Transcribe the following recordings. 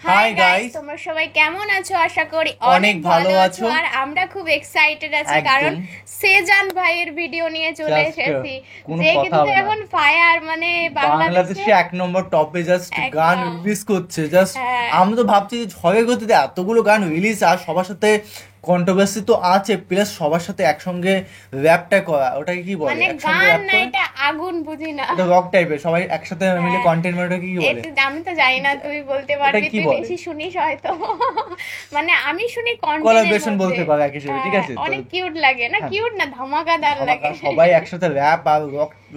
Hi guys, তোমরা সবাই কেমন আছো? আশা করি অনেক ভালো আছো। আর আমরা খুব এক্সাইটেড আছি কারণ সেজান ভাইয়ের ভিডিও নিয়ে চলে এসেছি, যে কিন্তু এখন ফায়ার, মানে বাংলাদেশে এক নম্বর টপে জাস্ট গান রিলিজ করছে। জাস্ট আমি তো ভাবছি ঝড়ের গতিতে এতগুলো গান রিলিজ আর সবার সাথে কন্ট্রোভার্সি তো আছে, প্লাস সবার সাথে একসঙ্গে র্যাপটা করা, ওটাকে কি বলে? মানে গান না, এটা আগুন, বুঝি না, এটা রক টাইপের, সবাই একসাথে মিলে কন্টেন্ট বানানোকে কি বলে? আমি তো জানি না, তুই বলতে পারবি, তুই বেশি শুনিস হয়তো। মানে আমি শুনি কোলাবোরেশন বলতে পারে এক হিসেবে, ঠিক আছে? অনেক কিউট লাগে না? কিউট না, ধামাকাদার লাগে। সবাই একসাথে র্যাপ আর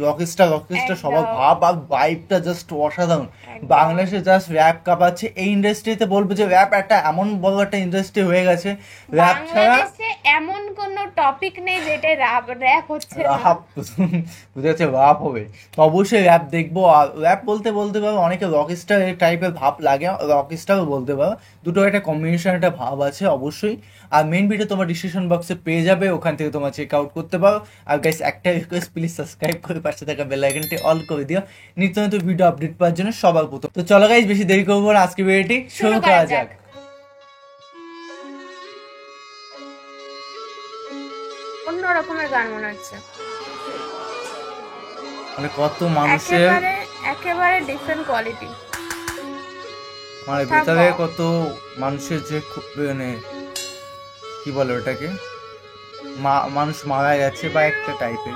রকস্টার সবার ভাব আর ভাইবটা জাস্ট অসাধারণ। বাংলাদেশে জাস্ট র্যাপ কাঁপাচ্ছে। এই ইন্ডাস্ট্রিতে বলবো যে র্যাপ একটা এমন বড় একটা ইন্ডাস্ট্রি হয়ে গেছে, র্যাপ ছাড়া এমন কোন টপিক নেই যেটা র্যাপ হচ্ছে না। বুঝেছে, র্যাপ হবে তো অবশ্যই র্যাপ দেখবো। আর র্যাপ বলতে পারো অনেকে রকস্টার টাইপের ভাব লাগে, রকস্টারও বলতে পারো, দুটো একটা কম্বিনেশন, একটা ভাব আছে অবশ্যই। আর মেইন ভিডিও তোমার ডিসক্রিপশন বক্সে পেয়ে যাবে, ওখান থেকে তোমার চেক আউট করতে পারো। আর গাইস, একটা রিকোয়েস্ট, প্লিজ সাবস্ক্রাইব করে পাশে থাকা বেল আইকনটি অল করে দিও নিত্য নতুন ভিডিও আপডেট পাওয়ার জন্য সবার প্রথম। তো চলো গাইস, বেশি দেরি করবো না, আজকে ভিডিওটি শুরু করা যাক। অন্য রকমের গান মনে হচ্ছে, মানে কত মানুষের একেবারে ডিফারেন্ট কোয়ালিটি, মানে ভেতরে কত মানুষের যে মানে কি বলে ওটাকে, মানুষ মারা যাচ্ছে বা একটা টাইপের।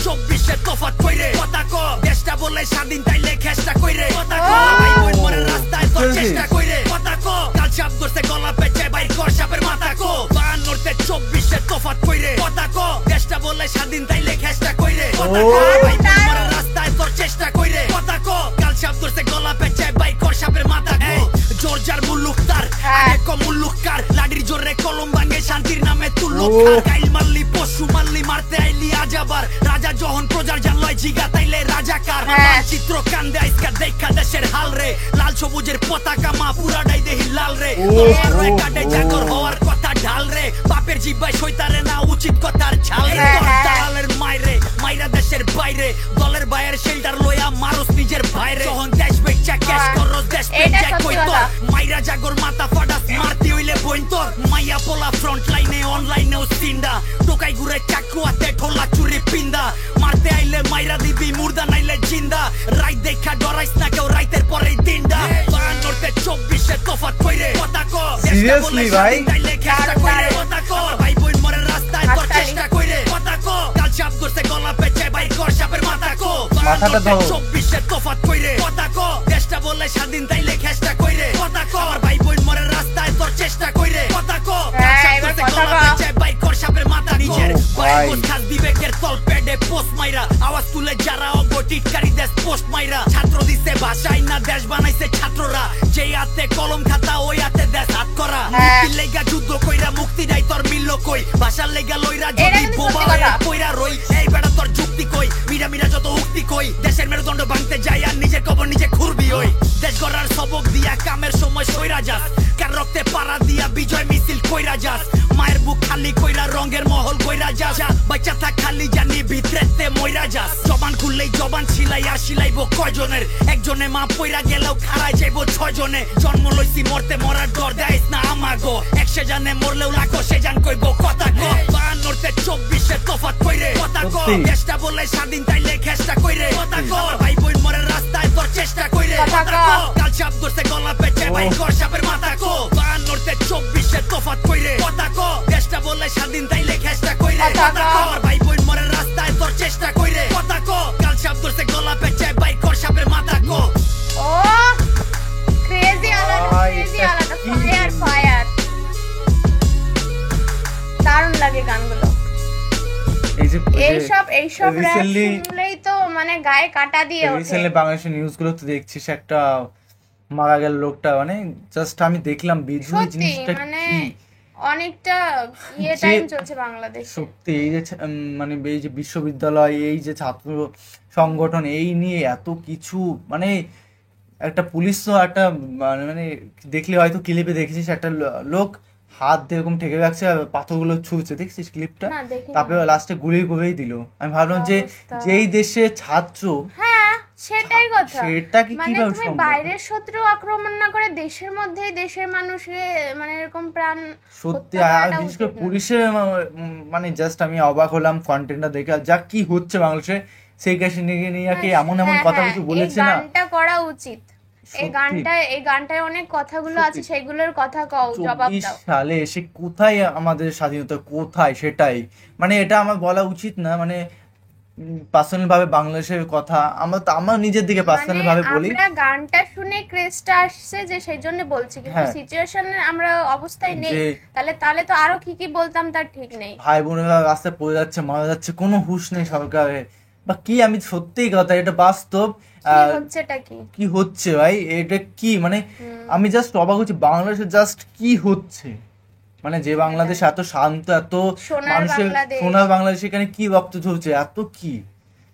24 তফাৎ কইরে কথা ক, দেশটা বলে স্বাধীন তাইলে খেষ্টা কইরে কথা ক, ভাই বোন মরে রাস্তায় তোর চেষ্টা কইরে কথা ক, কাল চাপ ধরতে গলা পেঁচে বাইর কর সাপের মাথা কো। 52 তফাৎ কইরে কথা ক, দেশটা বলে স্বাধীন তাইলে খেষ্টা কইরে কথা ক, ভাই বোন মরে রাস্তায় তোর চেষ্টা কইরে কথা ক, কাল চাপ ধরতে গলা পেঁচে বাইর কর সাপের মাথা কো। জোরজার মুল্লুক তার আগে কম মুল্লুক কার, লাডির জোরে কলম ভাঙে শান্তির নামে তুল্লুক কার, গাইল মারলি পশু মারলি মারতে আইলি আজাবার, রাজা যখন প্রজার জানলয় জিগা তাইলে রাজাকার, চিত্র কান্দে আইসকা দেখা দেশের হাল রে, লাল সবুজের পতাকা মা পুরাটাই দেহি লাল রে, কাটে জাগর হওয়ার কথা ঢাল রে, বাপের জিব্বায় সইতারে না উচিত কথার ছাল রে, দালালের মাইরে মাইরা দেশের বাইরে, দলের বাইরের শেল্টার লইয়া মারুস নিজের ভাইরে, যখন দেশ বেচা ক্যাশ করস দেশ বেচা কই তোর, মাইরা জাগর মাথা ফাটাস মারতি হইলে বইন তোর, মাইয়া পোলা ফ্রন্ট লাইনে অনলাইনেও সিন্ডা, টোকাই ঘুরে চাকু হাতে ঠোলা চুরি পিন্দা, মারতে আইলে মাইরা দিবি মুর্দা নাইলে জিন্দা, রাইত দেখা ডরাইস না কেউ রাইতের পরেই দিনটা, 52 তফাৎ কইরে কথা ক, সিরিয়াসলি ভাই তাইলে খেষ্টা কইরে কথা ক, ভাই বোন মরে রাস্তায় তোর চেষ্টা কইরে কথা ক, কাল চাপ ধরতে গলা পেঁচে বাইর কর সাপের মাথা কো, মাথাটা দাও। 24 তফাৎ কইরে কথা ক, দেশটা বলে স্বাধীন তাইলে খেষ্টা কইরে কথা ক, ভাই বোন মরে রাস্তায় তোর চেষ্টা কইরে কথা ক, কাল চাপ ধরতে গলা পেঁচে বাইর কর সাপের মাথা নিজের বাইর খাস বিবেকের তল পেডে পোস্ট মাইরা, আওয়াজ তুলে যারা অগটিটকারী দেশ পোস্ট মাইরা, ছাত্র দিছে ভাষাই না দেশ বানাইছে ছাত্ররা, যেই হাতে কলম খাতা ওই হাতে দেশ হাত করা, মুক্তির লেগা যুদ্ধ কইরা মুক্তি নাই তোর মিলল কই, ভাষার লেগা লইরা যদি বোবা কইরা রই, এই বেটা তোর যুক্তি কই, মিরা মিরা যত উক্তি কই, দেশের মেরুদণ্ড ভাঙতে যাই আর নিজের কবর নিজে খুরবি ওই, দেশ গড়ার সবক দিয়া কামের সময় সইরা যাস, কার রক্তে পাড়া দিয়া বিজয় মিছিল কইরা যাস, মায়ের বুক খালি কইরা রঙের মহল কইরা যাস, বাচ্চা থাক খালি জানি ভিতরেতে মইরা যাস, জবান খুললেই জবান ছিলাই আর সিলাইব কয়জনের, একজনে মা পইরা গেলেও খাড়ায় যাইব 6 জনে, জন্ম লইছি মরতে মরার ডর দেয়স না আমাগো, 100 জানে মরলেও লাখো সে জান কইব কথা ক, 52 তফাৎ কইরে কথা ক, দেশটা বলে স্বাধীন তাইলে খেষ্টা কইরে কথা ক, ভাই বোন মরে রাস্তায় তোর চেষ্টা কইরে কথা ক, কাল চাপ ধরতে গলা পেঁচে বাইর কর সাপের মাথা কো, 52 তফাৎ কইরে কথা ক, দেশটা বলে স্বাধীন তাইলে খেষ্টা কইরে কথা ক, ভাই বোন মরে রাস্তায় তোর চেষ্টা কইরে কথা ক, কাল চাপ ধরতে গলা পেঁচে বাইর কর সাপের মাথা কো। ও ক্রেজি আলাদা, ক্রেজি আলাদা, ফায়ার ফায়ার, দারুণ লাগে গানগুলো। এইসব র‍্যাপ শুনলেই তো মানে গায়ে কাটা দিয়ে ওঠে। রিসেন্টলি বাংলাদেশের নিউজগুলো তো দেখছিস, একটা মারা গেল লোকটা, মানে জাস্ট আমি দেখলাম ভিডিও, জিনিসটা মানে অনেকটা টাইম চলছে বাংলাদেশে সত্যি। এই যে মানে এই যে বিশ্ববিদ্যালয়, এই যে ছাত্র সংগঠন, এই নিয়ে এত কিছু, মানে একটা পুলিশ তো একটা মানে দেখলে হয়তো ক্লিপে দেখেছিস, একটা লোক হাত দিয়ে এরকম ঠেকে রাখছে আর পাথরগুলো ছুঁড়ছে, দেখছিস ক্লিপটা? তারপরে লাস্টে গুলি করেই দিল। আমি ভাবলাম যে যেই দেশে ছাত্র সেটাই কথা, সেটা কি মানে কিভাবে তুমি সম্ভব? বাইরের শত্রু আক্রমণ না করে দেশের মধ্যেই দেশের মানুষকে মানে এরকম প্রাণ সত্যি। হত্যা আর করাটা বিশেষ করে উচিত না। পুলিশের মানে জাস্ট আমি অবাক হলাম কন্টেন্টটা দেখে, যা কি হচ্ছে বাংলাদেশে, সেই কাহিনীকে নিয়ে কি এমন এমন কথা কিছু বলেছে এই না, গানটা করা উচিত। এই সত্যি। গানটায় অনেক কথাগুলো আছে, সত্যি। সেগুলোর কথা কও, জবাব 24 দাও। সালে এসে কোথায় আমাদের স্বাধীনতা, কোথায়, সেটাই মানে এটা আমার বলা উচিত না। মানে পার্সোনাল ভাবে বাংলাদেশের কথা আমার নিজের দিকে পার্সোনাল মানে ভাবে বলি। আমরা গানটা শুনে ক্রেজটা আসছে যে সেই জন্য বলছি, কিন্তু হ্যাঁ। সিচুয়েশনে আমরা অবস্থায় নেই, যে- তাহলে তো আরো কি বলতাম তার ঠিক নেই। ভাই বোনেরা রাস্তায় পড়ে যাচ্ছে, মারা যাচ্ছে, কোনো হুঁশ নেই সরকারের বা কি। আমি সত্যিই কথা, এটা বাস্তব। কি হচ্ছেটা কি? কি হচ্ছে ভাই, এটা কি মানে আমি জাস্ট অবাক হচ্ছি বাংলাদেশে জাস্ট কি হচ্ছে। মানে যে বাংলাদেশ এত শান্ত, এত সোনার মানুষের বাংলাদেশ। সোনার বাংলাদেশ, এখানে কি রক্ত ঝরছে, এত কি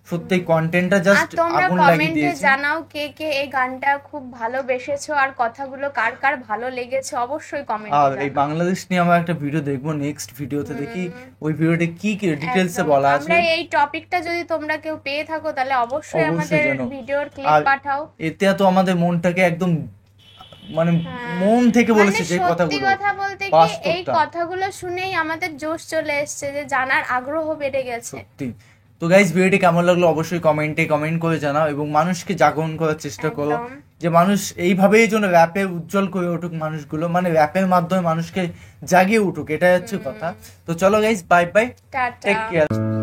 সত্যি কন্টেন্টটা আর জাস্ট তোমরা আগুন লাগিয়ে কমেন্টে দিয়েছে। জানাও কে কে এই গানটা খুব ভালোবেসেছো, আর কথাগুলো কার কার ভালো লেগেছে অবশ্যই আর কমেন্টে এই বাংলাদেশ নিয়ে আমরা একটা ভিডিও দেখবো নেক্সট ভিডিওতে, দেখি ওই ভিডিওতে কি কি ডিটেলসে বলা আছে। আমরা এই টপিকটা যদি তোমরা কেউ পেয়ে থাকো তাহলে অবশ্যই অবশ্যই আমাদের জানাও। ভিডিওর ক্লিপ আর পাঠাও। এতে তো আমাদের মনটাকে একদম মানে হ্যাঁ। মন থেকে বলেছে মানে যে সত্যি কথাগুলো, কথা বলতে কি বাস্তবটা। এই কথাগুলো শুনেই আমাদের জোশ চলে এসেছে, যে জানার আগ্রহ বেড়ে গেছে। সত্যি। তো গাইস, ভিডিওটি কেমন লাগলো অবশ্যই কমেন্টে কমেন্ট করে জানাও, এবং মানুষকে জাগরণ করার চেষ্টা করো একদম। যে মানুষ এইভাবেই যেন র্যাপে উজ্জ্বল করে উঠুক মানুষগুলো, মানে র্যাপের মাধ্যমে মানুষকে জাগিয়ে উঠুক, এটাই হচ্ছে কথা। তো চলো guys, bye bye, tata. Take care.